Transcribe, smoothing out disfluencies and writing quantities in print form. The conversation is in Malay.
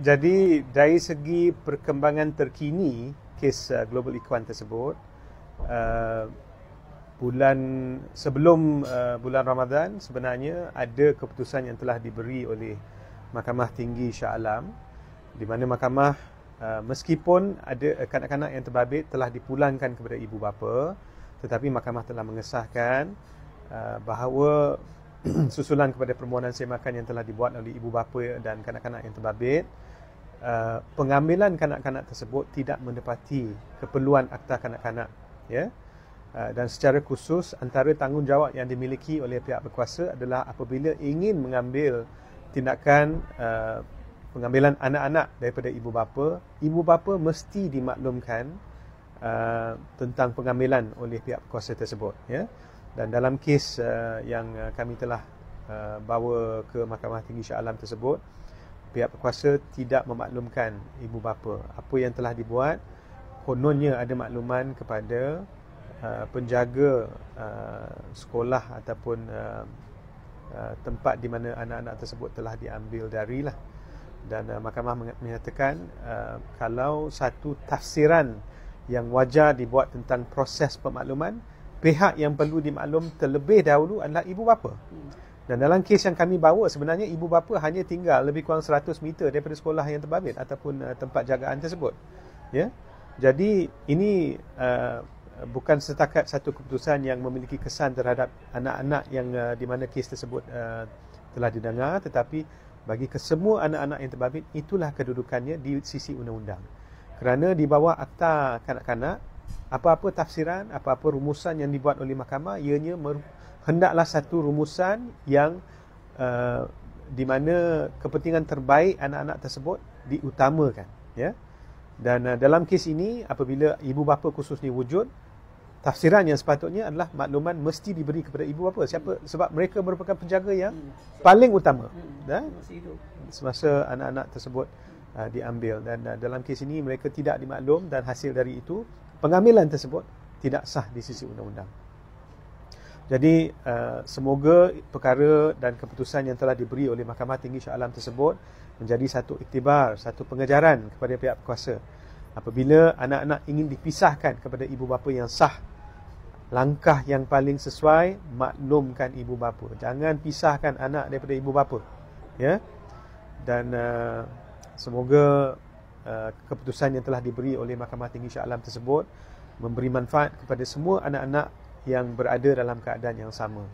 Jadi dari segi perkembangan terkini kes Global Ikhwan tersebut, uh, bulan sebelum bulan Ramadan sebenarnya ada keputusan yang telah diberi oleh Mahkamah Tinggi Shah Alam, di mana mahkamah meskipun ada kanak-kanak yang terbabit telah dipulangkan kepada ibu bapa, tetapi mahkamah telah mengesahkan bahawa susulan kepada permohonan semakan yang telah dibuat oleh ibu bapa dan kanak-kanak yang terbabit, pengambilan kanak-kanak tersebut tidak mendapati keperluan akta kanak-kanak, ya. Dan secara khusus antara tanggungjawab yang dimiliki oleh pihak berkuasa adalah apabila ingin mengambil tindakan pengambilan anak-anak daripada ibu bapa mesti dimaklumkan tentang pengambilan oleh pihak berkuasa tersebut, ya. Dan dalam kes yang kami telah bawa ke Mahkamah Tinggi Shah Alam tersebut, pihak berkuasa tidak memaklumkan ibu bapa. Apa yang telah dibuat, kononnya ada makluman kepada penjaga sekolah ataupun tempat di mana anak-anak tersebut telah diambil darilah. Dan mahkamah menyatakan kalau satu tafsiran yang wajar dibuat tentang proses pemakluman, pihak yang perlu dimaklum terlebih dahulu adalah ibu bapa. Dan dalam kes yang kami bawa, sebenarnya ibu bapa hanya tinggal lebih kurang 100 meter daripada sekolah yang terbabit ataupun tempat jagaan tersebut, ya. Jadi ini bukan setakat satu keputusan yang memiliki kesan terhadap anak-anak yang di mana kes tersebut telah didengar, tetapi bagi kesemua anak-anak yang terbabit, itulah kedudukannya di sisi undang-undang. Kerana di bawah akta kanak-kanak, apa-apa tafsiran, apa-apa rumusan yang dibuat oleh mahkamah, ianya hendaklah satu rumusan yang di mana kepentingan terbaik anak-anak tersebut diutamakan, ya. Dan dalam kes ini, apabila ibu bapa khususnya wujud, tafsiran yang sepatutnya adalah makluman mesti diberi kepada ibu bapa. Sebab mereka merupakan penjaga yang paling utama semasa anak-anak tersebut diambil. Dan dalam kes ini mereka tidak dimaklum, dan hasil dari itu pengambilan tersebut tidak sah di sisi undang-undang. Jadi semoga perkara dan keputusan yang telah diberi oleh Mahkamah Tinggi Shah Alam tersebut menjadi satu iktibar, satu pengejaran kepada pihak berkuasa. Apabila anak-anak ingin dipisahkan kepada ibu bapa yang sah, langkah yang paling sesuai, maklumkan ibu bapa. Jangan pisahkan anak daripada ibu bapa, ya. Dan semoga keputusan yang telah diberi oleh Mahkamah Tinggi Shah Alam tersebut memberi manfaat kepada semua anak-anak yang berada dalam keadaan yang sama.